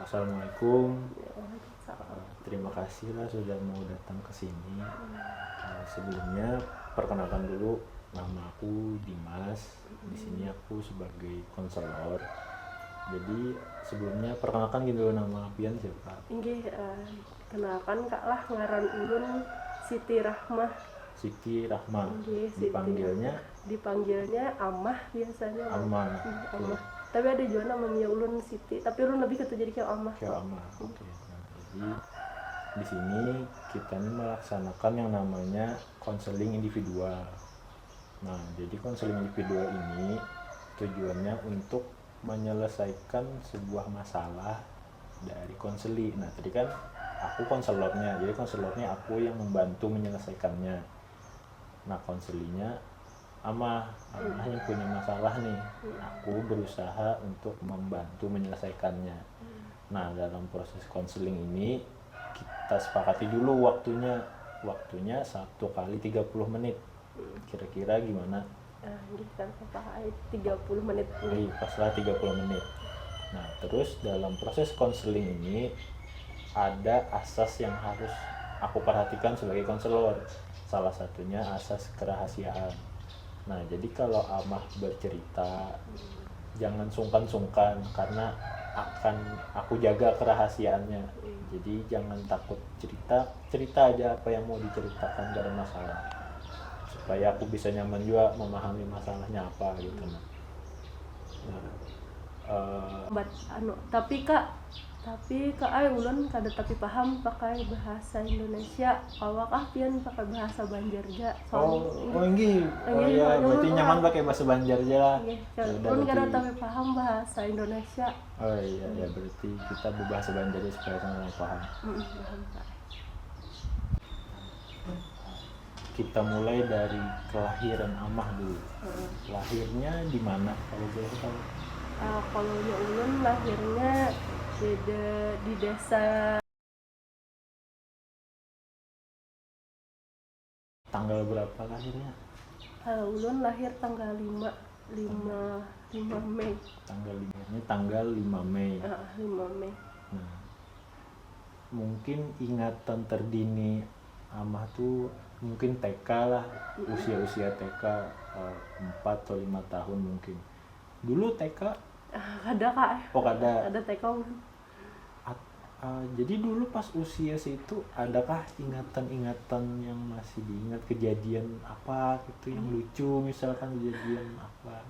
Assalamualaikum. Waalaikumsalam. Terima kasih lah sudah mau datang ke sini. Sebelumnya perkenalkan dulu, nama aku Dimas. Di sini aku sebagai konselor. Jadi sebelumnya perkenalkan gitu nama pian siapa? Inggih, kenalkan Kak lah ngaran ulun Siti Rahmah. Siti Rahma. Inggih, Siti. Dipanggilnya Amah biasanya. Amah. Amah. Tapi ada juga namanya ulun Siti, tapi ulun lebih ketu jadi kayak Amah. Kayak Amah. Oke. Nah, jadi di sini kita ini melaksanakan yang namanya konseling individual. Nah, jadi konseling individual ini tujuannya untuk menyelesaikan sebuah masalah dari konseli. Nah, tadi kan aku konselornya, jadi konselornya aku yang membantu menyelesaikannya. Nah, konselinya Amah yang punya masalah nih. Aku berusaha untuk membantu menyelesaikannya. Nah, dalam proses konseling ini kita sepakati dulu waktunya 1 kali 30 menit. Kira-kira gimana? Kan apa 30 menit. Paslah 30 menit. Nah, terus dalam proses konseling ini ada asas yang harus aku perhatikan sebagai konselor. Salah satunya asas kerahasiaan. Nah, jadi kalau Amah bercerita jangan sungkan-sungkan karena akan aku jaga kerahasiaannya. Jadi jangan takut cerita aja apa yang mau diceritakan, gak ada masalah. Supaya aku bisa nyaman juga memahami masalahnya apa gitu. Tapi Kak ay ulun kada tapi paham pakai bahasa Indonesia. Awak pian pakai bahasa Banjarja. Berarti nyaman pakai bahasa Banjar aja. Ulun kada tapi paham bahasa Indonesia. Oh iya, berarti kita berbahasa Banjar supaya sama paham. Paham Kak. Kita mulai dari kelahiran Amah dulu. Lahirnya di mana kalau boleh tahu? Kalau ulun lahirnya di desa. Tanggal berapa lahirnya? Ulun lahir tanggal 5 Mei. Tanggal 5 Mei. 5 Mei. Nah, mungkin ingatan terdini Amah tuh mungkin TK lah, usia TK 4 atau 5 tahun mungkin. Dulu TK? Ada Kak. Oh ada. Ada TK. Jadi dulu pas usia situ adakah ingatan-ingatan yang masih diingat, kejadian apa gitu yang lucu, misalkan kejadian apa?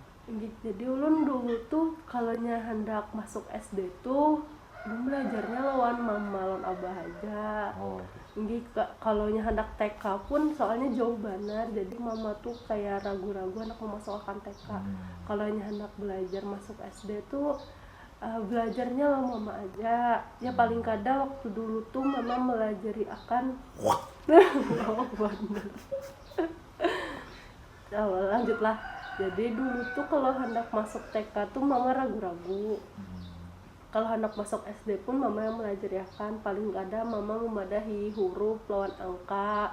Jadi ulun dulu tuh kalau hendak masuk SD tuh ulun belajarnya lawan mama lawan abah aja. Jadi kalau hendak TK pun soalnya jauh banget, jadi mama tuh kayak ragu-ragu anak mau masukkan TK. Kalau hendak belajar masuk SD tuh belajarnya lawan mama aja. Ya paling kada waktu dulu tuh mama melajari akan lanjutlah. Jadi dulu tuh kalau hendak masuk TK tuh mama ragu-ragu. Kalau hendak masuk SD pun mama yang melajari akan, paling kada mama memadahi huruf lawan angka.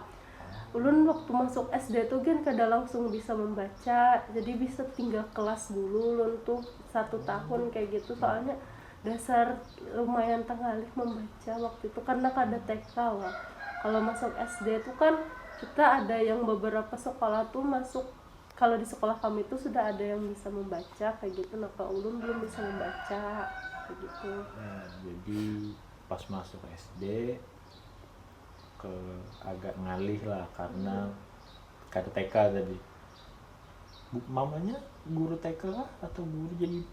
Ulun waktu masuk SD tuh kan kada langsung bisa membaca, jadi bisa tinggal kelas dulu ulun tuh 1 tahun kayak gitu, soalnya dasar lumayan tenggalih membaca waktu itu karena kada TK lah. Kalau masuk SD tuh kan kita ada yang beberapa sekolah tuh masuk, kalau di sekolah kami tuh sudah ada yang bisa membaca kayak gitu. Nah kalau ulun belum bisa membaca kayak gitu. Jadi pas masuk SD agak ngalih lah karena kada TK tadi. Mamanya guru TK lah atau guru jadi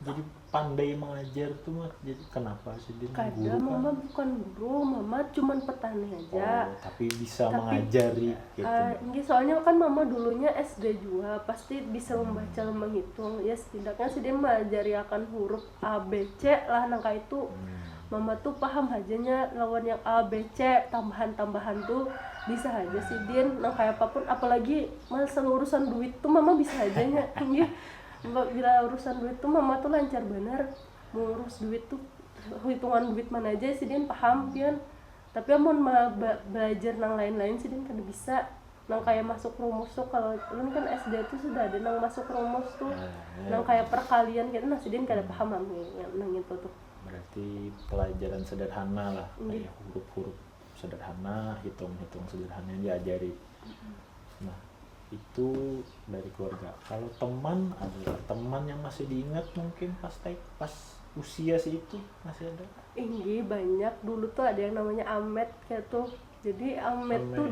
pandai mengajar tuh mah, jadi kenapa sih dia kada guru? Mama bukan guru, mama cuman petani aja. Tapi bisa mengajari gitu. Soalnya kan mama dulunya SD juga, pasti bisa membaca dan menghitung. Ya setidaknya sih dia mengajari akan huruf A, B, C lah nangka itu. Mama tuh paham hajanya lawan yang A, B, C, tambahan-tambahan tuh bisa aja sih dia nang kayak apapun, apalagi masalah urusan duit tuh mama bisa hajanya. Bila urusan duit tuh mama tuh lancar bener, ngurus duit tuh hitungan duit mana aja sih dia paham pian. Tapi amun belajar nang lain-lain sih dia kada bisa. nang kayak masuk rumus tuh. Kalau ulun kan SD tuh sudah ada nang masuk rumus tuh, nang kayak perkalian gitu. Nah sidin kada paham nang itu tuh. Berarti pelajaran sederhana lah, kayak huruf-huruf sederhana, hitung-hitung sederhana yang diajari. Nah itu dari keluarga. Kalau teman, ada teman yang masih diingat mungkin pas usia itu masih ada? Inggi banyak. Dulu tuh ada yang namanya Amet kayak tuh. Jadi Amet tuh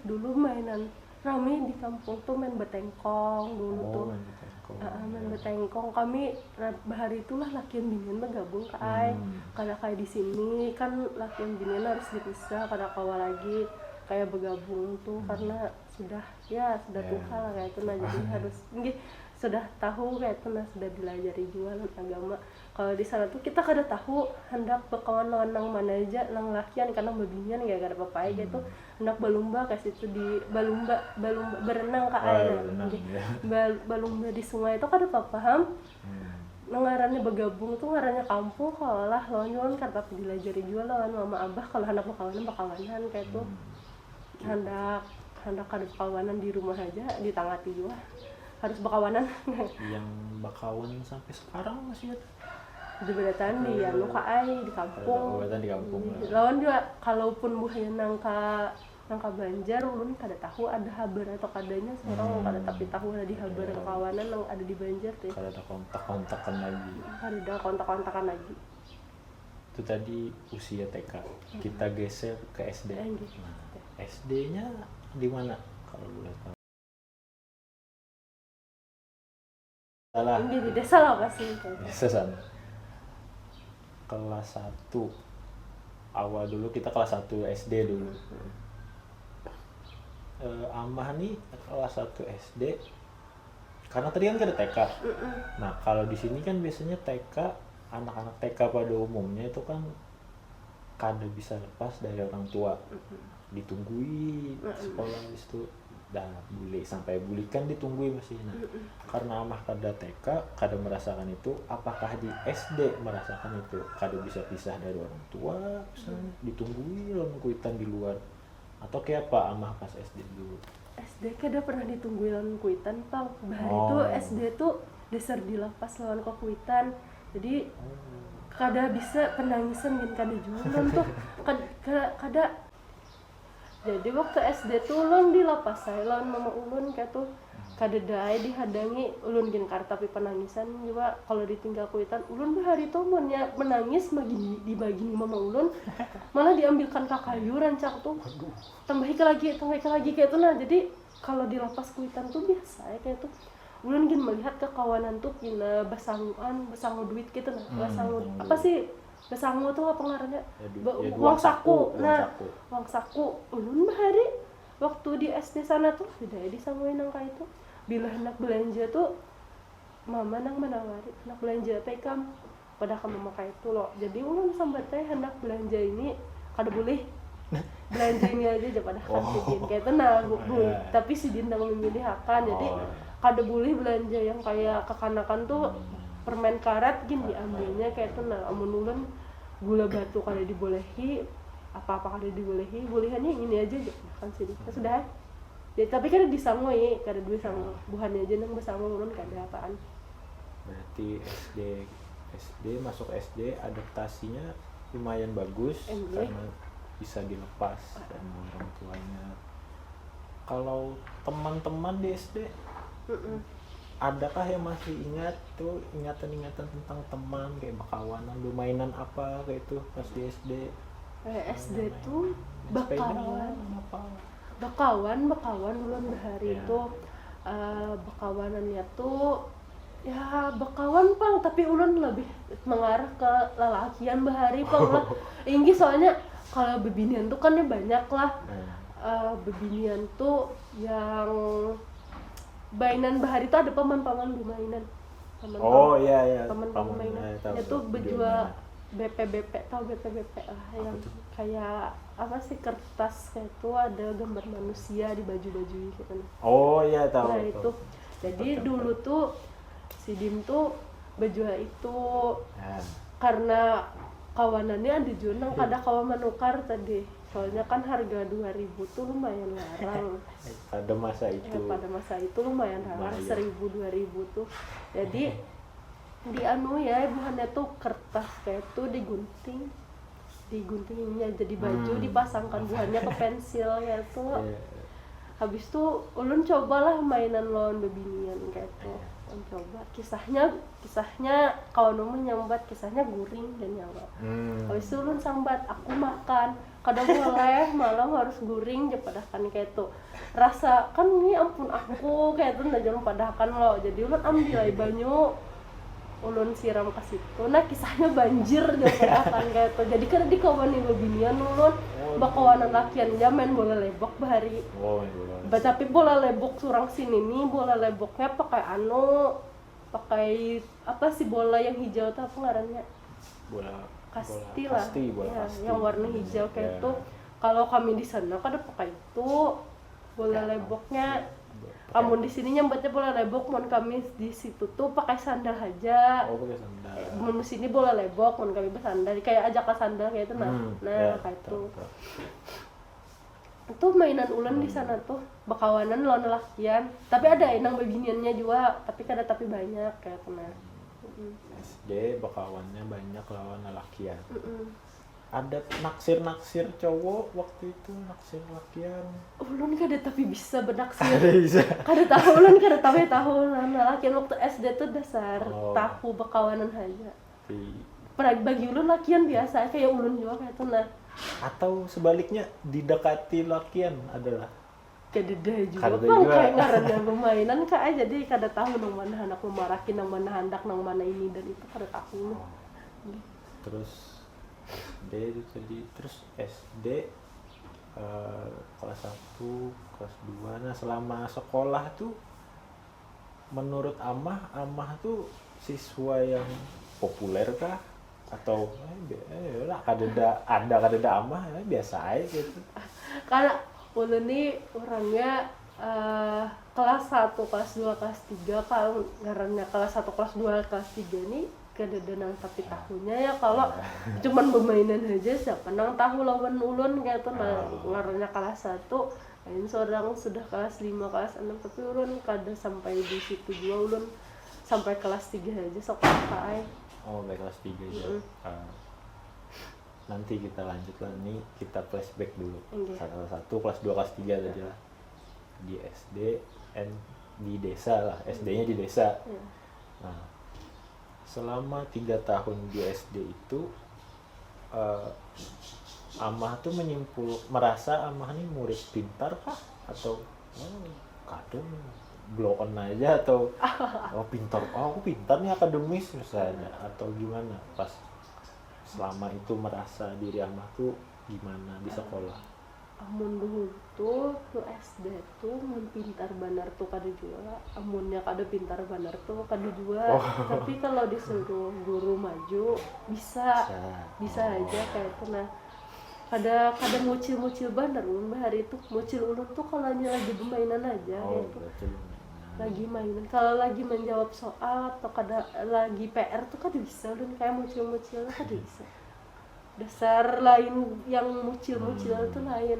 dulu mainan rame di kampung tuh, main betengkong dulu tuh. Main betengkong. Main betengkong. Kami bahari itulah lakian binian bergabung ke ai. Kada kayak di sini kan lakian binian harus dipisah, kada kawa lagi kayak bergabung tuh karena sudah tua lah kayak itu. Nah jadi harus sudah tahu kayak itu, nah sudah dilajari jualan agama. Kalau di sana tuh kita kada tahu hendak berkawan lawan nang mana aja, nang lakian karena bebinian ya kada apa-apa gitu. Hendak balumba ke situ di balumba berenang ke air. Balumba di sungai itu kada paham. Ngarannya bergabung tuh ngarannya kampung kalau lah lawan jualan kada apa dilajari jual lawan mama abah. Kalau hendak bakawanan kayak itu. Hendak kada bakawanan di rumah aja ditangati juga. Harus bakawanan. Yang bakawan sampai sekarang masih ada? Di Bedatan di anu ka ai di kampung. Di kampung. Lawan juga kalaupun buahnya nangka Banjar ulun kada tahu ada habar atau kadanya seorang kada tapi tahu ada di habar kawanan yang ada di Banjar teh. Kada ada kontak-kontakan lagi. Kada ada kontak-kontakan lagi. Itu tadi usia TK. Kita geser ke SD. Nah, SD-nya di mana kalau boleh tahu? Salah. Ini di desa lah pasti. Desa sana. Kelas 1. Awal dulu kita kelas 1 SD dulu. Amah nih kelas 1 SD. Karena tadi kan ada TK. Nah, kalau di sini kan biasanya TK, anak-anak TK pada umumnya itu kan kada bisa lepas dari orang tua. Ditungguin sekolah di situ. Dah sampai bully kan ditungguin masih. Nah, karena amah kada TK, kada merasakan itu, apakah di SD merasakan itu? Kada bisa pisah dari orang tua, misalnya ditungguin lawan kuitan di luar. Atau kayak apa amah pas SD dulu? SD kada pernah ditungguin lawan kuitan, Pang. Bahari itu SD tuh dasar dilepas lawan ke kuitan. Jadi kada bisa penangisan dan kada jualan tuh. Kada. Jadi waktu SD tuh ulun dilepas saya lawan mama ulun kayak tuh kada dae dihadangi ulun gin kar tapi penangisan juga kalau ditinggal kuitan ulun bahari tuh menangis dibagi mama ulun malah diambilkan ke kayu rancak tuh tambahi ke lagi kayak tuh. Nah jadi kalau dilepas kuitan tuh biasa ya kayak tuh ulun gin melihat kekawanan tuh kina basangu duit gitu nah. Apa sih basangu tuh apa ngarannya? Uang saku. Nah, uang saku ulun bahari waktu di SD sana tuh tidak disanguin nang kayak itu. Bila hendak belanja tuh mama nang menawari hendak belanja pekam pada kamu memakai itu loh. Jadi ulun sambat teh hendak belanja ini kada boleh. Belanja ini aja pada sidin kayak itu nah tapi sidin nang memilih akan. Jadi kada boleh belanja yang kayak kekanakan tuh permen karet gini diambilnya kayak itu. Nah amun ulun gula batu kada dibolehi, apa-apa kada dibolehi, bolehannya ini aja kan sini. Sudah. Ya tapi kada disangoi, kada duwe sangu. Buhannya aja nang besangu ulun kada apaan. Berarti SD masuk SD adaptasinya lumayan bagus karena bisa dilepas sama orang tuanya. Kalau teman-teman di SD adakah yang masih ingat tuh ingatan-ingatan tentang teman kayak bakawanan, mainan apa kayak itu pas di SD? SD tuh bakawan ulun bahari itu bakawanannya tuh ya bakawan Pang tapi ulun lebih mengarah ke lelakian bahari Pang lah. Inggi soalnya kalau bebinian tuh kan ya banyak lah. Bebinian tuh yang mainan bahari itu ada paman-paman bermainan. Paman-paman mainan. Itu bejua BP tahu BP lah yang kayak apa sih kertas kayak itu ada gambar manusia di baju-baju gitu. Oh iya tahu. Nah itu. Jadi dulu tuh si Dim tuh bejua itu karena kawanannya ada junang kada kawan menukar tadi. soalnya kan harga 2.000 tuh lumayan larang. Pada masa itu. Ya, pada masa itu lumayan larang, 1.000 2.000 tuh. Jadi di anu ya ibuhannya tuh kertas kayak tuh diguntingnya jadi baju, dipasangkan buahnya ke pensil ya tuh. Habis tuh ulun cobalah mainan lawan bebinian kayak tuh. Ulun coba kisahnya kawan ulun nyambat, kisahnya guring dan nyambat. Habis itu ulun sambat, aku makan kadang boleh malam harus guring jepadahkan kayak tuh. Rasa kan ini ampun aku kayak tuh jangan padahkan lo. Jadi ulun ambil aja banyu, ulun siram ke situ. Nah kisahnya banjir jepadahkan kayak tuh. Jadi kan di kawan nih bebinian ulun bakawanan lakian aja main bola lebok bahari. Tapi bola lebok surang sini nih, bola leboknya pakai apa sih bola yang hijau tuh apa ngarannya? Bola kasti bola lah. Ya, kasti. yang warna hijau kayak tuh. Kalau kami di sana kan ada pakai itu bola leboknya. Kamu di sini nyambatnya bola lebok, mon kami di situ tuh pakai sandal aja. Oh, pakai sandal. Mon di sini bola lebok, mon kami bersandal kayak ajak ke sandal kayak itu ya, kayak itu. Itu mainan ulen di sana tuh bakawanan lawan lakian. Tapi ada enang bebiniannya juga, tapi kada tapi banyak kayak pernah. SD bakawannya banyak lawan lakian. Ada naksir cowok waktu itu, naksir lakian. Ulun kada tapi bisa bernaksir. Bisa. Kada tahu ulun kada tahu lakian waktu SD tuh dasar tahu bakawanan aja. Bagi ulun lakian biasa kayak ulun juga kayak tuh nah. Atau sebaliknya didekati lakian adalah kadeda juga kan kayak ngarannya permainan kak aja jadi kada tahu nang mana anak memarahin, nang mana handak, nang mana ini dan itu kada tahu. Terus SD itu tadi, terus SD kelas 1, kelas 2. Nah selama sekolah tuh menurut Amah tuh siswa yang populer kah? Atau kadeda Amah biasa aja gitu. Karena ulun nih orangnya kelas 1, kelas 2, kelas 3 kalau ngarannya kelas 1, kelas 2, kelas 3 nih kadeda nang tapi tahunya ya kalau cuman bermainan aja siapa nang tahu lawan ulun kayak tuh ngarannya kelas 1 lain seorang sudah kelas 5, kelas 6 tapi ulun kada sampai di situ juga ulun sampai kelas 3 aja sok pakai. Oh, sampai kelas 3 aja. Nanti kita lanjut lah, nih kita flashback dulu. Kelas 1, kelas 2, kelas 3 tadi lah. Di SD di desa lah, SD-nya di desa. Nah, selama 3 tahun di SD itu Amah tuh merasa Amah nih murid pintar kah? Atau kadang blow on aja atau pintar, aku pintar nih akademis misalnya, atau gimana pas selama itu merasa diri Amah tuh gimana di sekolah? Amun dulu tuh SD tuh mun pintar banar tuh kada juga, amunnya kada pintar banar tuh kada juga. Tapi kalau disuruh guru maju bisa aja kayak itu. Nah kada mucil banar ulun bahari itu mucil ulun tuh kalau lagi bermainan aja gitu. Lagi mainan, kalau lagi menjawab soal atau kada lagi PR tuh kada bisa ulun kayak mucil kada bisa. Dasar lain yang mucil itu lain.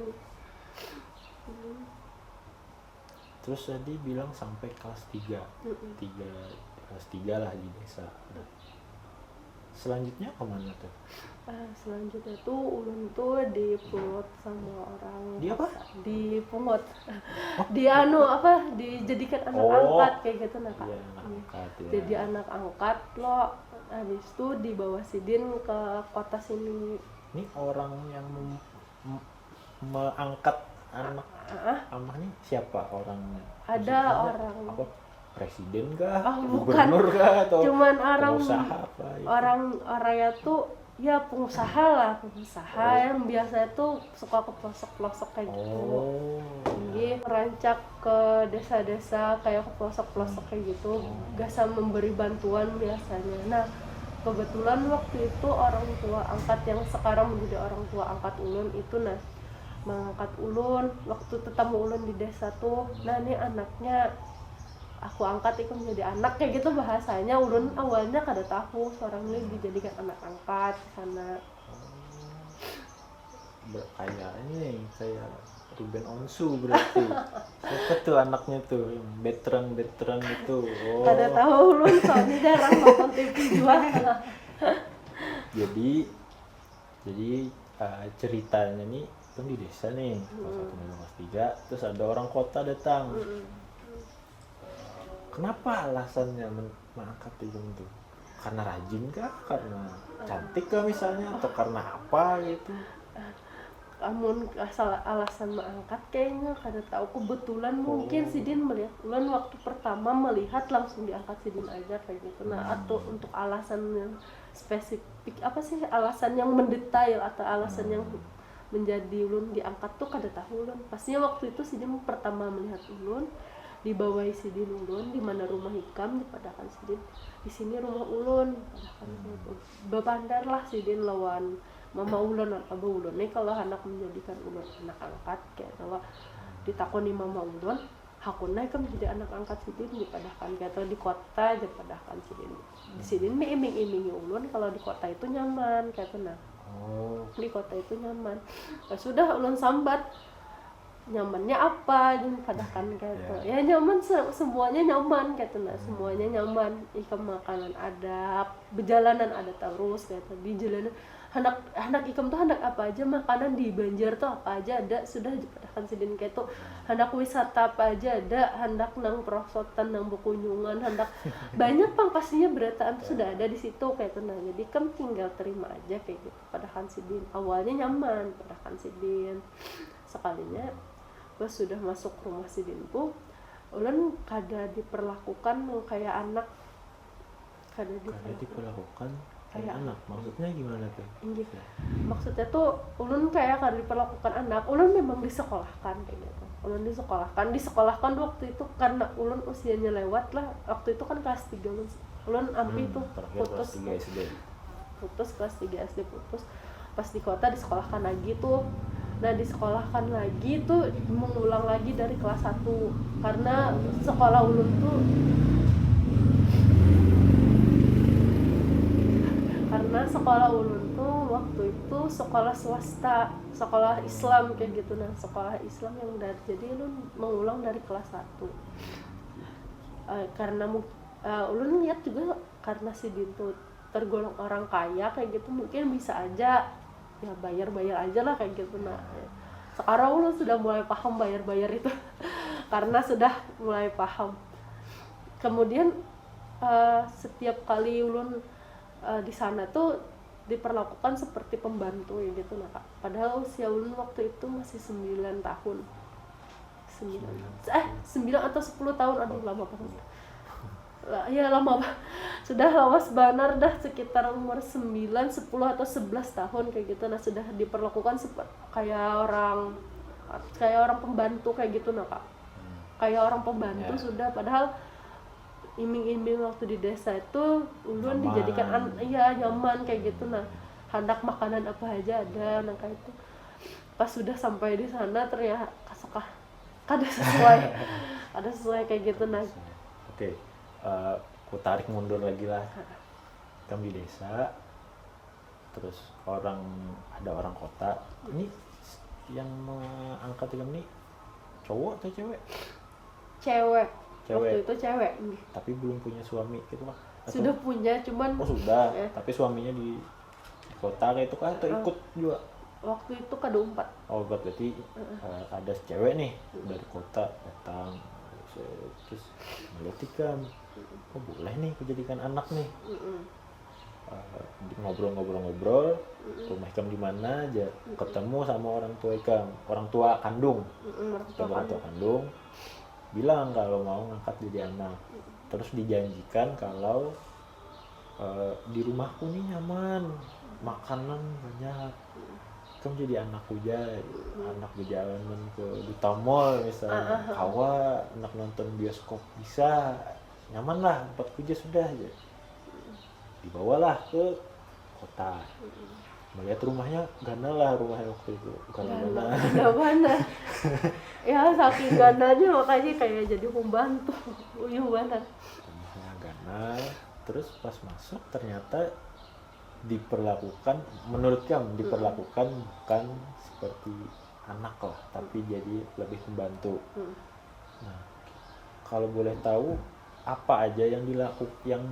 Terus tadi bilang sampai kelas 3. Kelas 3 lah di desa. Selanjutnya kemana tuh? Selanjutnya tuh ulun tuh dipungut sama orang. Di apa? Dipungut. Dijadikan anak angkat kayak gitu nah Kak. Iya, anak angkat ya. Jadi anak angkat lo. Habis itu dibawa sidin ke kota sini. Ini orang yang mengangkat anak Amah nih siapa orangnya? Ada orang. Apa? Presiden kah? Bukan. Gubernur kah? Atau cuman orang pengusaha apa? Gitu? Orangnya tuh ya pengusaha yang biasanya tuh suka ke pelosok-pelosok kayak gitu. Jadi merancak ke desa-desa kayak ke pelosok-pelosok kayak gitu, gasa memberi bantuan biasanya. Nah kebetulan waktu itu orang tua angkat yang sekarang menjadi orang tua angkat ulun itu mengangkat ulun waktu tetamu ulun di desa tuh. Nah ini anaknya aku angkat itu menjadi anak kayak gitu bahasanya. Ulun awalnya kada tahu seorang ini dijadikan anak angkat di sana. kayak ini kayak Ruben Onsu berarti. Siapa tuh anaknya tuh yang veteran itu? Oh. Kada tahu lu soalnya jarang nonton TV juga. Jadi ceritanya nih kan di desa nih kelas 1 kelas 3, terus ada orang kota datang. Kenapa alasannya mengangkat Tigem tuh? Karena rajin kah? Karena cantik kah misalnya? Atau karena apa gitu? Amun asal alasan mengangkat kayaknya kada tahu, kebetulan mungkin si Din melihat ulan waktu pertama melihat langsung diangkat si Din aja kayak gitu. Nah, atau untuk alasan yang spesifik apa sih, alasan yang mendetail atau alasan yang menjadi ulun diangkat tuh kada tahu ulun. Pastinya waktu itu si Din pertama melihat ulun dibawahi si Din ulun di mana rumah Hikam, dipadakan si Din di sini rumah ulun, padakan gitu. Bebandar lah si Din lawan mama ulun atau abah ulun nih kalau hendak menjadikan ulun anak angkat, kayak kalau ditakoni mama ulun hakuna kan jadi anak angkat si Din dipadakan kayak di kota dipadakan si Din. Di sini iming-imingi ulun kalau di kota itu nyaman kayak nah. Di kota itu nyaman. Ya sudah ulun sambat nyamannya apa dan padakan kayak ya nyaman, semuanya nyaman kayak nah, semuanya nyaman. Ikam makanan ada, berjalanan ada terus kayak di jalanan hendak ikam tuh hendak apa aja, makanan di Banjar tuh apa aja ada, sudah dipadakan si Din kayak tuh. Hendak wisata apa aja ada, hendak nang perosotan, nang berkunjungan, hendak banyak pang pastinya berataan tuh sudah ada di situ kayak tuh. Nah, jadi kam tinggal terima aja kayak gitu padakan si Din. Awalnya nyaman padakan si Din. Sekalinya pas sudah masuk rumah si Din ku, ulun kada diperlakukan kayak anak, kada diperlakukan kayak anak. Maksudnya gimana tuh? Inggih. Maksudnya tuh ulun kayak kada diperlakukan anak. Ulun memang disekolahkan kayak gitu. Ulun disekolahkan waktu itu karena ulun usianya lewat lah. Waktu itu kan kelas 3 ulun ampi tuh putus kelas 3 SD putus. Pas di kota disekolahkan lagi tuh. Nah, disekolahkan lagi tuh mengulang lagi dari kelas 1 karena sekolah ulun tuh waktu itu sekolah swasta, sekolah Islam kayak gitu. Nah, sekolah Islam yang dari jadi ulun mengulang dari kelas 1 karena ulun lihat juga karena si Din tuh tergolong orang kaya kayak gitu, mungkin bisa aja ya bayar aja lah kayak gitu. Nah, sekarang ulun sudah mulai paham bayar itu karena sudah mulai paham. Kemudian setiap kali ulun di sana tuh diperlakukan seperti pembantu ya gitu nah Kak. Padahal usia ulun waktu itu masih 9 tahun. 9 atau 10 tahun, aduh lama banget. Ya lama banget. Sudah lawas banar dah sekitar umur 9, 10 atau 11 tahun kayak gitu. Nah, sudah diperlakukan kayak orang pembantu kayak gitu nah Kak. Kayak orang pembantu sudah, padahal iming-iming waktu di desa itu ulun dijadikan nyaman kayak gitu. Nah, hendak makanan apa aja ada nah kayak itu. Pas sudah sampai di sana ternyata kada sesuai kayak gitu nah. Oke. Aku tarik mundur lagi lah. Kami di desa, terus ada orang kota. Ini yang mengangkat Tigem nih cowok atau cewek? Cewek. Waktu itu cewek. Tapi belum punya suami gitu Pak? Sudah punya, cuman sudah. Tapi suaminya di kota kayak itu kah atau ikut juga? Waktu itu kada umpat. Berarti ada cewek nih dari kota datang, terus melihat Tigem, boleh nih aku jadikan anak nih. Ngobrol-ngobrol, rumah Tigem di mana aja, ketemu sama orang tua Tigem, orang tua kandung, bilang kalau mau ngangkat jadi anak. Terus dijanjikan kalau di rumahku nih nyaman, makanan banyak, kamu jadi anakku aja, anak berjalanan ke Duta Mall misalnya, kawa anak nonton bioskop bisa, nyaman lah, tempatku aja sudah aja. Dibawalah ke kota, melihat rumahnya rumahnya waktu itu bukan gana. Ya saking gananya makanya kayak jadi pembantu uyuh banget. Rumahnya gana. Terus pas masuk ternyata diperlakukan, menurut kamu diperlakukan bukan seperti anak lah, tapi jadi lebih pembantu. Nah, kalau boleh tahu apa aja yang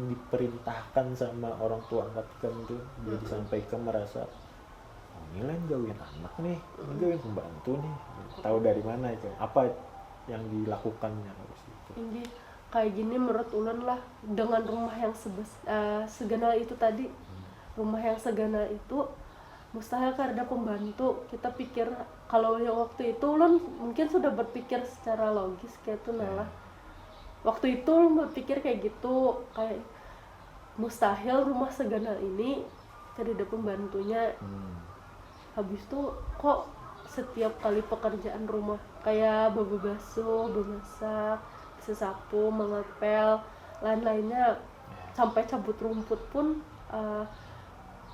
diperintahkan sama orang tua angkat kamu tuh, jadi sampai kamu merasa oh, ini lain gawin anak nih, ini gawin pembantu nih. Tahu dari mana itu? Apa yang dilakukannya harus itu? Ini kayak gini menurut ulun lah, dengan rumah yang seganal itu tadi, rumah yang seganal itu mustahil kan ada pembantu. Kita pikir kalau yang waktu itu ulun mungkin sudah berpikir secara logis kayak itu lah. Waktu itu ulun berpikir kayak gitu, kayak mustahil rumah seganal ini tidak ada pembantunya. Habis itu kok setiap kali pekerjaan rumah kayak basuh, memasak, sapu, mengepel, lain-lainnya, sampai cabut rumput pun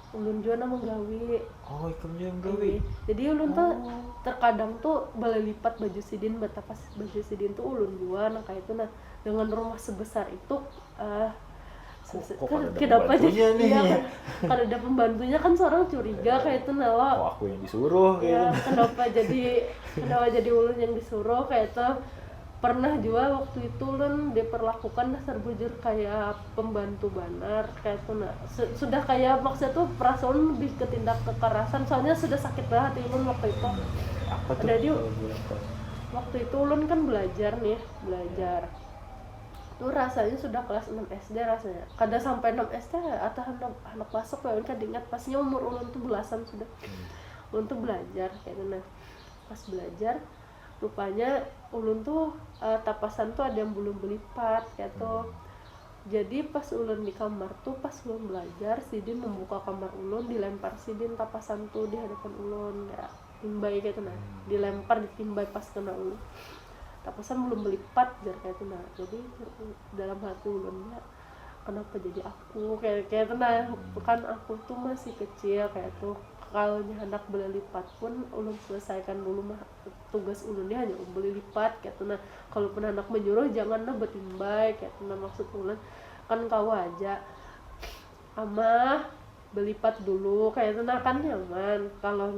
ulun juga menggawi. Oh, ikut yang gawi. Jadi ulun tuh terkadang tuh boleh lipat baju sidin, betapa baju sidin tuh ulun juga. Nah kayak itu, nah dengan rumah sebesar itu kenapa jadi nih? Kan, kalau ada pembantunya kan seorang curiga kayak itu nah. Oh, aku yang disuruh ya, gitu. kenapa jadi ulun yang disuruh kayak itu. Pernah juga waktu itu ulun diperlakukan dasar bujur kayak pembantu banar kayak itu nah. Sudah kayak maksudnya tuh perasaan lebih ke tindak kekerasan, soalnya sudah sakit banget ulun waktu itu. Apa tuh? Jadi waktu itu ulun kan belajar tuh rasanya sudah kelas 6 SD rasanya. Kada sampai 6 SD atau anak masuk ya, kan diingat pasnya umur ulun tuh belasan sudah. Ulun tuh belajar kayak nah. Pas belajar rupanya ulun tuh tapasan tuh ada yang belum belipat kayak tuh. Jadi pas ulun di kamar tuh, pas ulun belajar, sidin membuka kamar ulun, dilempar sidin tapasan tuh di hadapan ulun kayak timbai kayak tuh nah. Dilempar, ditimbai pas kena ulun. Tapasan belum belipat jar kayak itu nah. Jadi dalam hati ulunnya kenapa jadi aku kayak itu nah. Kan aku tuh masih kecil kayak tuh. Kalau hendak beli lipat pun ulun selesaikan dulu mah tugas ulunnya hanya beli lipat kayak itu nah. Kalau pun anak menyuruh jangan nah betimbai kayak itu nah. Maksud ulun kan kau aja amah beli lipat dulu kayak itu nah, kan nyaman. Kalau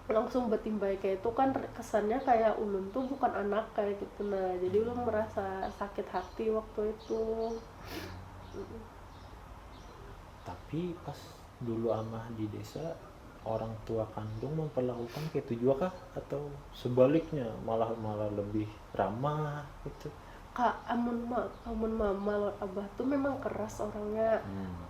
langsung betimbai kayak itu kan kesannya kayak ulun tuh bukan anak kayak gitu nah. Jadi ulun merasa sakit hati waktu itu. Tapi pas dulu amah di desa, orang tua kandung memperlakukan kayak itu juga kah? Atau sebaliknya malah lebih ramah gitu? Kak, amun mama lor abah tuh memang keras orangnya.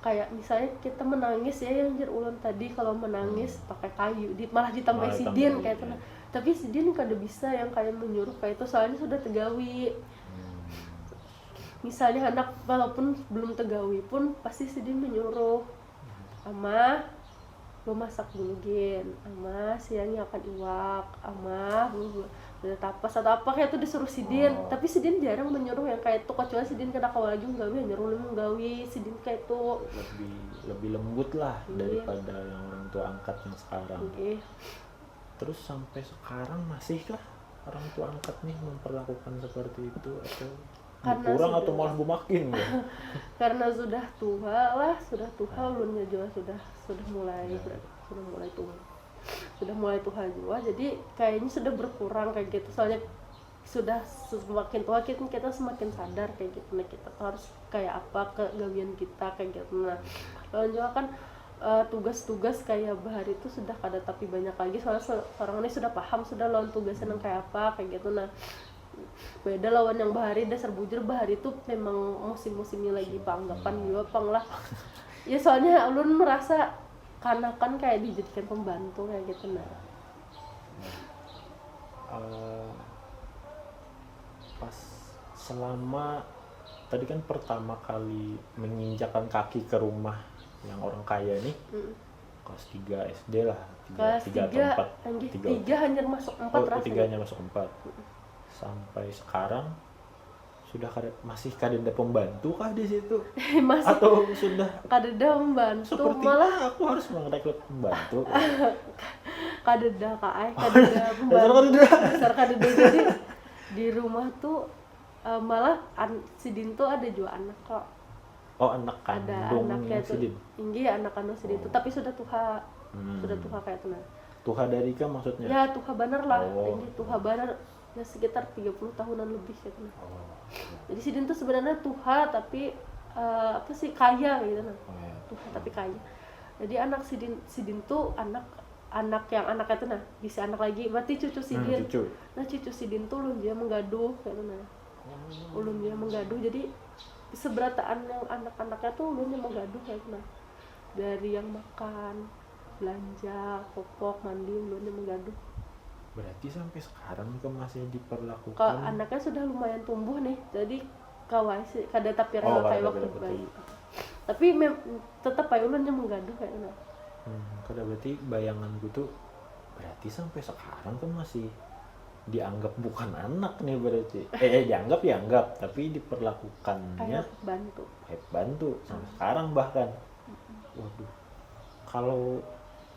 Kayak misalnya kita menangis ya, yang jir ulun tadi kalau menangis pakai kayu malah ditambah sidin kayak itu nah. Tapi sidin kada bisa yang kayak menyuruh kayak itu, soalnya sudah tegawi. Misalnya anak walaupun belum tegawi pun pasti sidin menyuruh, ama lo masak dulu gin, ama siangnya akan iwak, ama udah tapas atau apa kayak itu disuruh sidin. Tapi sidin jarang menyuruh yang kayak itu, kecuali sidin kena kawal lagi nggawi, nyuruh nggawi sidin kayak itu lebih lembut lah daripada yang orang tua angkat yang sekarang. Terus sampai sekarang masihkah orang tua angkat nih memperlakukan seperti itu, atau kurang atau malah bumakin ya? Karena sudah tua ulunnya juga sudah mulai tua juga, jadi kayaknya sudah berkurang kayak gitu. Soalnya sudah semakin tua kita semakin sadar kayak gitu nah, kita harus kayak apa kegawian kita kayak gitu nah. Lalu juga kan tugas-tugas kayak bahari itu sudah kada tapi banyak lagi, soalnya orang ini sudah paham sudah lawan tugasnya yang kayak apa kayak gitu nah. Beda lawan yang bahari dasar bujur. Bahari itu memang musim-musimnya lagi panggapan juga pang lah ya, soalnya ulun merasa kanakan kayak dijadikan pembantu kayak gitu nah. Pas selama tadi kan pertama kali menginjakkan kaki ke rumah yang orang kaya nih, kelas 3 SD lah, 3 atau 4 3 hanya masuk 4 rasanya. 3 nya masuk 4 sampai sekarang sudah masih kada ada pembantu kah di situ? Masih, atau sudah kada ada pembantu, malah aku harus merekrut pembantu. kada ada pembantu dasar kada ada. Jadi di rumah tuh malah si Din tuh ada juga anak kok. Oh, anak ada kandung anaknya yang tuh Sidin. Inggi anak kandung Sidin tuh tapi sudah tuha sudah tuha kayak tuh nah Tuha dari Ika maksudnya? ya tuha bener lah Oh. Inggi tuha bener ya sekitar 30 tahunan lebih kayak tuh nah. Oh, Jadi Sidin tuh sebenarnya tuha tapi apa sih kaya gitu nah oh ya. tuha tapi kaya jadi anak Sidin tuh anak yang anaknya tuh nah bisa anak lagi berarti cucu Sidin Cucu. nah cucu Sidin tuh ulun dia menggaduh kayak tuh nah ulun dia menggaduh jadi seberataan yang anak-anaknya tuh ulun yang menggaduh kayak tuh nah dari yang makan belanja popok mandi ulun yang menggaduh Berarti sampai sekarang Ika masih diperlakukan. kalau anaknya sudah lumayan tumbuh nih jadi kawai sih kada tapi Oh, kayak kada waktu betul. bayi tapi tetap aja ulun yang menggaduh kayak tuh nah Kada berarti bayanganku tuh berarti sampai sekarang kan masih dianggap bukan anak nih berarti. Dianggap tapi diperlakukannya kayak bantu kayak bantu sampai sekarang bahkan. Waduh. Kalau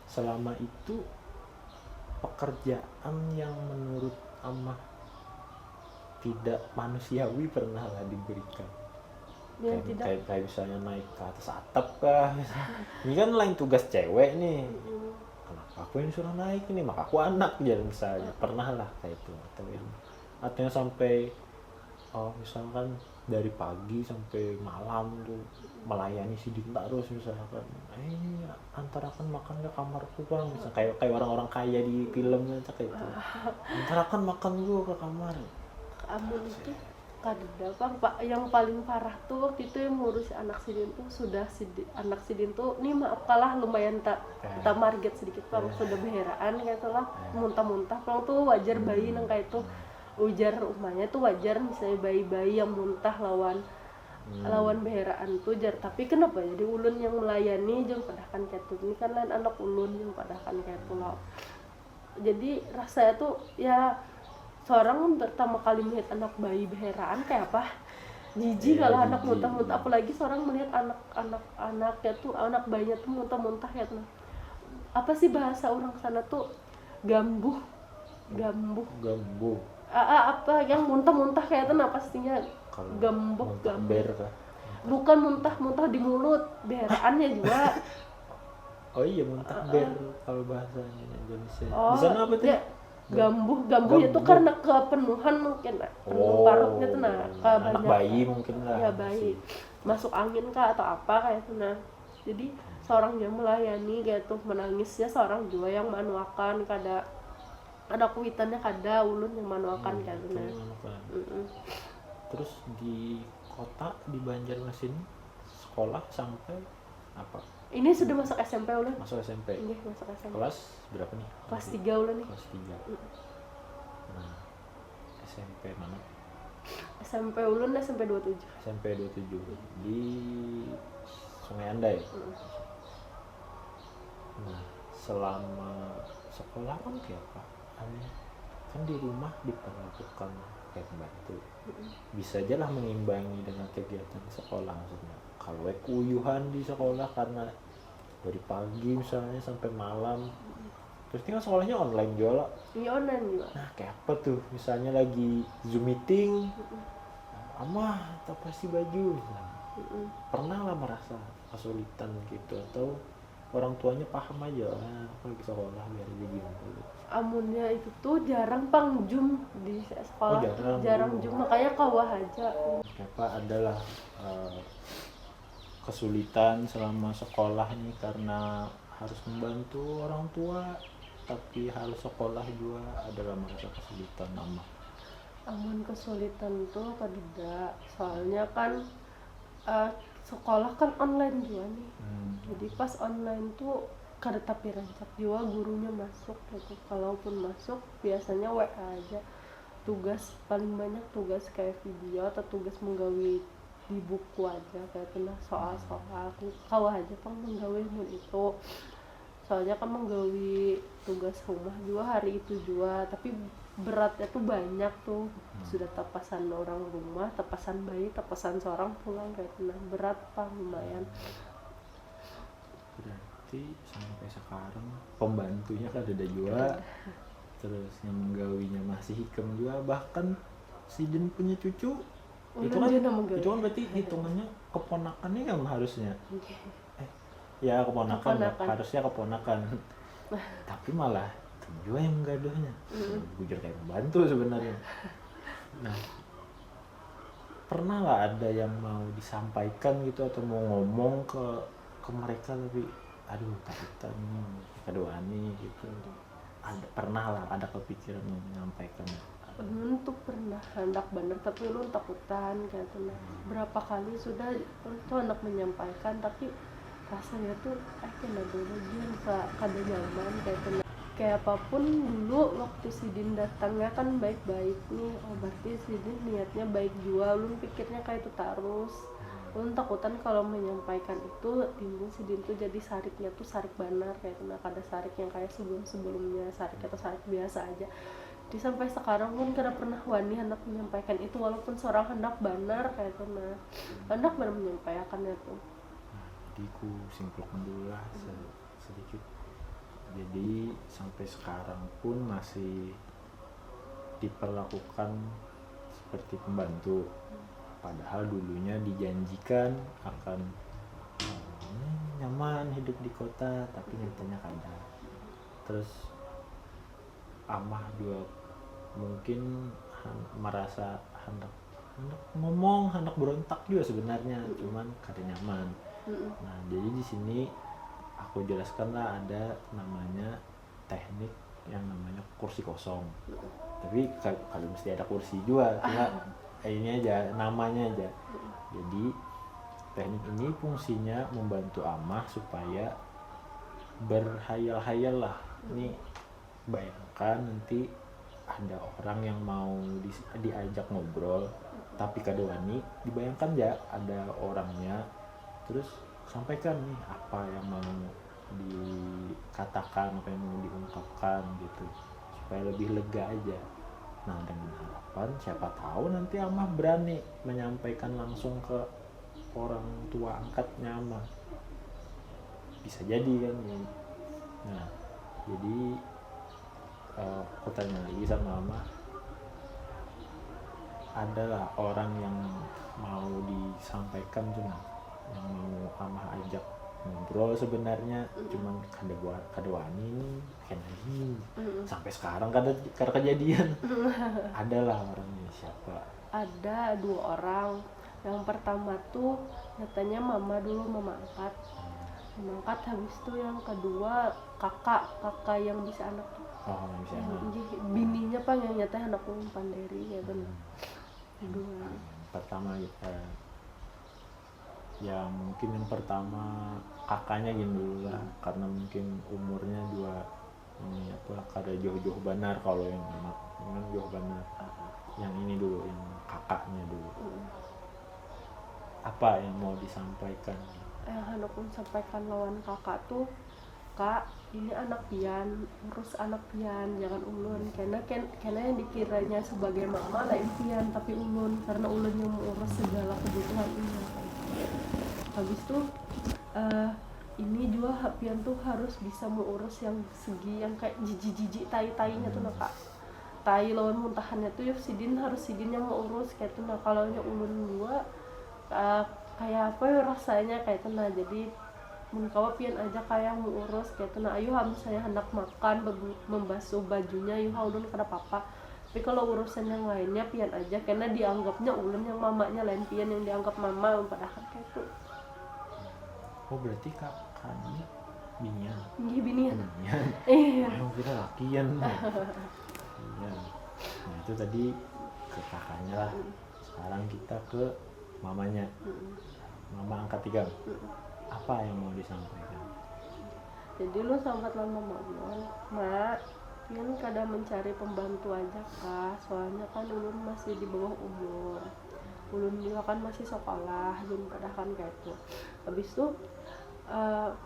selama itu pekerjaan yang menurut Amah tidak manusiawi pernah lah diberikan. yang tidak Kayak misalnya naik ke atas atap kah. Ini kan lain tugas cewek nih. Kenapa aku yang disuruh naik ini? Maka aku anak ya misalnya. Pernah lah kayak itu. Atau yang sampai misalkan dari pagi sampai malam tuh melayani si Dinta terus misalkan. Antarakan makan ke kamarku bang. Misalnya kayak orang-orang kaya di film kayak itu. Antarakan makan gua ke kamar. amun itu kada bang pak yang paling parah tuh waktu itu yang ngurus anak Sidin tuh sudah anak Sidin tuh nih maaf kalah lumayan tak marget sedikit bang sudah beheraan kayak lah muntah-muntah bang tuh wajar bayi nang kayak itu ujar rumahnya tuh wajar misalnya bayi-bayi yang muntah lawan beheraan tuh jar tapi kenapa jadi ulun yang melayani jeung padahkan kayak tuh ini kan lain anak ulun yang padahkan kayak tuh lah jadi rasanya tuh ya seorang pertama kali melihat anak bayi beheraan kayak apa jijik kalau anak muntah-muntah apalagi seorang melihat anak-anaknya tuh anak bayinya tuh muntah-muntah ya tuh apa sih bahasa orang sana tuh gambuh apa yang muntah-muntah kayak tuh pastinya gambok Ber kah? bukan muntah di mulut beheraannya juga Oh iya muntah ber kalau bahasanya Indonesia. Oh, Di sana apa tuh? ya, gambuhnya tuh karena kepenuhan mungkin penuh parutnya tuh nah anak bayi mungkin lah. ya bayi masuk angin kah atau apa kayak tuh nah jadi seorang yang melayani kayak tuh menangisnya seorang juga yang manuakan kada ada kuitannya kada ulun yang manuakan kayak tuh nah Terus di kota di Banjarmasin sekolah sampai apa? ini sudah masuk SMP ulun Masuk SMP. ini masuk SMP Kelas berapa nih? kelas 3 ulun nih Kelas 3. Nah, SMP mana? SMP ulun SMP 27 SMP 27 di Sungai Andai. Nah, selama sekolah kan kayak apa? Kan di rumah diperlakukan kayak pembantu. Bisa aja lah mengimbangi dengan kegiatan sekolah maksudnya. Kalau kuyuhan di sekolah karena dari pagi misalnya sampai malam. Terus ini kan sekolahnya online juga. ini online juga Nah, kayak apa tuh? Misalnya lagi Zoom meeting. Amah, tak pasti baju. Pernah lah merasa kesulitan gitu atau orang tuanya paham aja aku lagi sekolah biar begini dulu. amunnya itu tuh jarang Zoom di sekolah jarang Zoom makanya kawah aja Apa adalah kesulitan selama sekolah nih karena harus membantu orang tua tapi harus sekolah juga adalah merasa kesulitan Amah. amun kesulitan tuh kada soalnya kan sekolah kan online juga nih jadi pas online tuh kada tapi rancak juga gurunya masuk gitu kalaupun masuk biasanya WA aja tugas paling banyak tugas kayak video atau tugas menggawi di buku aja kayak nah soal-soal aku kawah aja pang menggawi itu soalnya kan menggawi tugas rumah juga hari itu juga tapi beratnya tuh banyak tuh sudah tapasan orang rumah tapasan bayi tapasan seorang pulang kayak nah berat pang lumayan berarti sampai sekarang pembantunya kan ada juga terus yang menggawinya masih Hikam juga bahkan si Din punya cucu itu kan berarti hitungannya keponakannya kan harusnya ya keponakan. Harusnya keponakan tapi malah juga yang gaduhnya jujur kayak membantu sebenarnya. Nah, pernah lah ada yang mau disampaikan gitu atau mau ngomong ke mereka tapi aduh takutan nih kadoani gitu, pernah lah ada kepikiran menyampaikan? Ulun tuh pernah hendak bener tapi ulun takutan kayak tuh. Berapa kali sudah tuh hendak menyampaikan tapi rasanya tuh kena dulu dia kada nyaman kayak tuh. Kayak apapun dulu waktu Sidin datangnya kan baik-baik nih, berarti Sidin niatnya baik juga. Ulun pikirnya kayak itu terus. Ulun takutan kalau menyampaikan itu timbul Sidin tuh jadi sariknya tuh sarik banar kayak tuh. Kada sarik yang kayak sebelum-sebelumnya, sarik atau sarik biasa aja. Jadi sampai sekarang pun kada pernah wani hendak menyampaikan itu walaupun seorang hendak banar kayak tuh. Hendak benar menyampaikannya tuh. Jadi ku simpulkan dulu lah sedikit. Jadi sampai sekarang pun masih diperlakukan seperti pembantu, padahal dulunya dijanjikan akan nyaman hidup di kota, tapi nyatanya kada. Terus amah juga mungkin merasa hendak ngomong, hendak berontak juga sebenarnya, cuman kada nyaman. Nah, jadi di sini aku jelaskan lah ada namanya teknik yang namanya kursi kosong. Tapi kalau mesti ada kursi juga, cuma ini aja namanya aja. Jadi teknik ini fungsinya membantu amah supaya berhayal-hayal lah. Ini bayangkan nanti ada orang yang mau diajak ngobrol tapi kada wani, dibayangkan ya ada orangnya, terus sampaikan nih apa yang mau dikatakan, apa yang mau diungkapkan gitu supaya lebih lega aja. Nah, dengan harapan siapa tahu nanti amah berani menyampaikan langsung ke orang tua angkatnya amah, bisa jadi kan ya. Nah, jadi aku tanya lagi sama amah, adalah orang yang mau disampaikan cuma yang mau amah ajak ngobrol sebenarnya, cuman kada wani lagi sampai sekarang kada kejadian. Adalah orangnya siapa? Ada 2 orang. Yang pertama tuh nyatanya mama angkat. Mama angkat, habis itu yang kedua kakak yang bisa anak. Yang bisa anak. Bininya yang nyatanya anak pandiri ya benar. Kedua. Pertama ya mungkin yang pertama kakaknya gini dulu lah, karena mungkin umurnya juga ini kada jauh-jauh benar. Kalau yang anak kan jauh benar. Yang ini dulu, yang kakaknya dulu. Apa yang mau disampaikan? Yang hendak sampaikan lawan kakak tuh, Kak, ini anak pian, urus anak pian, jangan ulun. Karena yang dikiranya sebagai mama lain pian, tapi ulun, karena ulun yang mengurus segala kebutuhan ini. Habis itu ini juga pian tuh harus bisa mengurus yang segi yang kayak jijik tai-tainya tuh Kak. Tai lawan muntahannya tuh ya Sidin yang mengurus kayak tuh. Nah, kalau nya ulun dua kayak apa ya rasanya kayak tuh. Nah, jadi mun kawa pian aja kayak mengurus kayak tuh. Nah, ayo misalnya hendak makan membasuh bajunya ayo ulun kada apa-apa. Tapi kalau urusan yang lainnya pian aja, karena dianggapnya ulun yang mamanya, lain pian yang dianggap mama, padahal kayak itu. Oh, berarti kakaknya binian? Iya, binian. Iya. Aku kira lakian. Iya. Nah, itu tadi ke kakaknya lah. Sekarang kita ke mamanya. Mama angkat 3. Apa yang mau disampaikan? Jadi lu sambat lama mama, Mak, pian kada mencari pembantu aja Kak, soalnya kan ulun masih di bawah umur. Ulun juga kan masih sekolah, belum kan kayak itu. Habis itu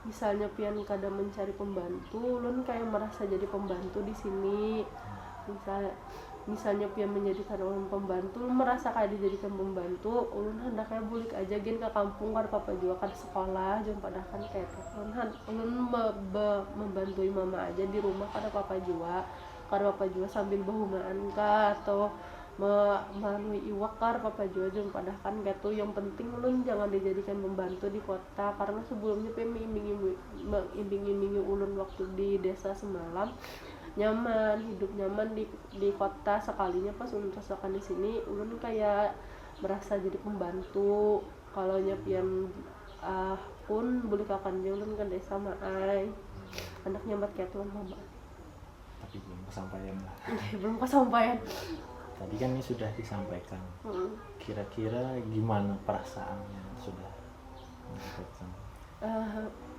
misalnya pian kada mencari pembantu, ulun kayak merasa jadi pembantu di sini. Misalnya pian menjadikan ulun pembantu, merasa kayak dijadikan pembantu, ulun hendaknya bulik aja gin ke kampung kada papa juga kada sekolah, jom padahal kayak itu. Ulun membantui mama aja di rumah kada papa juga sambil bahumaan kah, atau melalui iwakar papa juga jeung padahal kan gitu yang penting ulun jangan dijadikan pembantu di kota karena sebelumnya iming-imingi ulun waktu di desa semalam nyaman, hidup nyaman di kota, sekalinya pas ulun rasakan di sini ulun kayak merasa jadi pembantu kalau nyapian pun boleh kakan ulun ke desa maai anak nyambat kayak tuan mama tapi belum kesampaian lah. belum kesampaian. Tadi kan ini sudah disampaikan. Kira-kira gimana perasaannya sudah mendapatkan?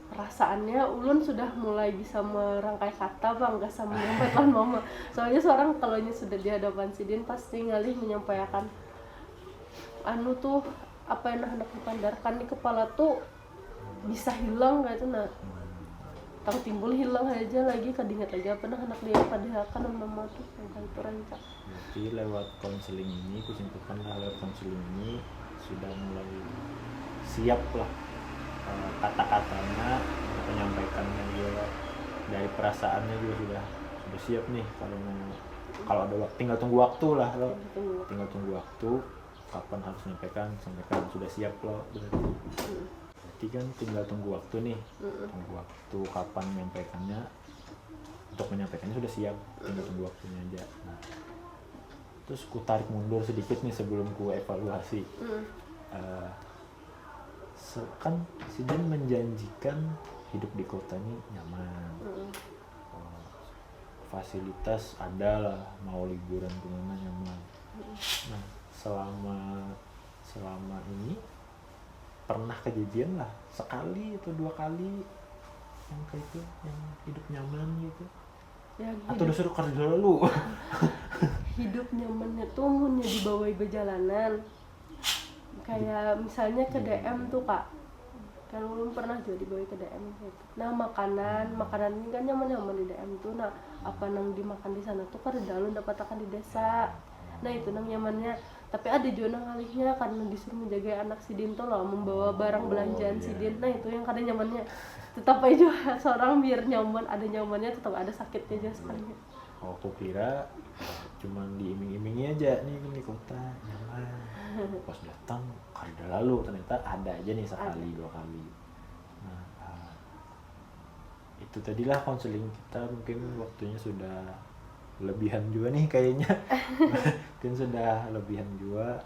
Perasaannya ulun sudah mulai bisa merangkai kata bang, gak sama menyampaikan mama. Soalnya seorang kalau sudah di hadapan sidin pasti ngalih menyampaikan anu tuh apa yang hendak dipandarkan di kepala tuh bisa hilang gitu nah. Tahu timbul hilang aja lagi kadingat aja apa nah anak dia padahal mama tuh yang itu rancak. Berarti lewat konseling ini, kusimpulkan lewat konseling ini sudah mulai siap lah kata-katanya, menyampaikannya juga dari perasaannya juga sudah siap nih kalau ada tinggal tunggu waktu lah lo, tinggal tunggu waktu kapan harus sampaikan sudah siap lo berarti kan tinggal tunggu waktu nih, tunggu waktu kapan menyampaikannya, untuk menyampaikannya sudah siap, tinggal tunggu waktunya aja. Nah, terus ku tarik mundur sedikit nih sebelum ku evaluasi. Kan Sidin menjanjikan hidup di kota ini nyaman, fasilitas ada lah, mau liburan kemana nyaman. Nah, selama ini pernah kejadian lah sekali atau 2 kali yang kayak itu, yang hidup nyaman gitu ya, atau udah suruh kerja dulu. Hidup nyamannya tuh hanya dibawa perjalanan kayak misalnya ke DM tuh kak, kan belum pernah juga dibawa ke DM gitu. Nah makanan ini kan nyaman di DM tuh, nah apa nang dimakan di sana tuh kada dalu dapat akan di desa. Nah itu nang nyamannya, tapi ada juga nang alihnya karena disuruh menjaga anak sidin tuh loh, membawa barang belanjaan sidin. Nah itu yang kada nyamannya, tetap aja seorang biar nyaman, ada nyamannya tetap ada sakitnya aja sekalinya. Oh, aku kira cuman diiming-imingi aja nih di kota nyaman, pas datang kada lalu ternyata ada aja nih sekali 2 kali. Nah, itu tadilah konseling kita, mungkin waktunya sudah lebihan juga nih kayaknya. Mungkin sudah lebihan juga.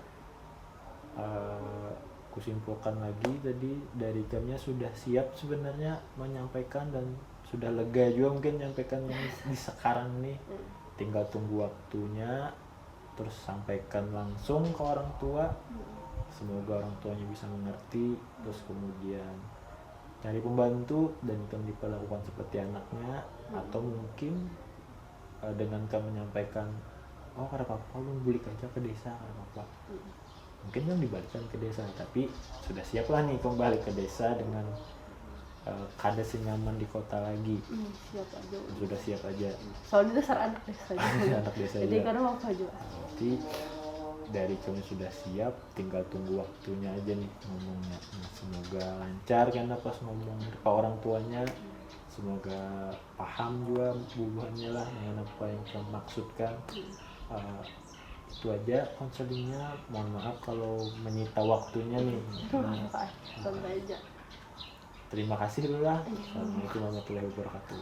Kusimpulkan lagi tadi dari kamnya sudah siap sebenarnya menyampaikan dan sudah lega juga mungkin menyampaikan yang di sekarang nih, tinggal tunggu waktunya terus sampaikan langsung ke orang tua, semoga orang tuanya bisa mengerti, terus kemudian cari pembantu dan itu diperlakukan seperti anaknya, atau mungkin dengan kamu menyampaikan oh kada apa-apa lu balik aja ke desa kada apa-apa, mungkin kan dibalikkan ke desa tapi sudah siap lah nih kembali ke desa dengan kada senyaman di kota lagi. Siap aja. Sudah siap aja. Soalnya dasar anak desa aja. Anak desa jadi aja. kada apa juga. Berarti dari kami sudah siap, tinggal tunggu waktunya aja nih ngomongnya. Nah, semoga lancar karena pas ngomong ke orang tuanya, semoga paham juga bubuhannya lah dengan apa yang kamu maksudkan. Itu aja konselingnya, mohon maaf kalau menyita waktunya nih. Santai aja. Terima kasih dulu lah. Assalamualaikum warahmatullahi wabarakatuh.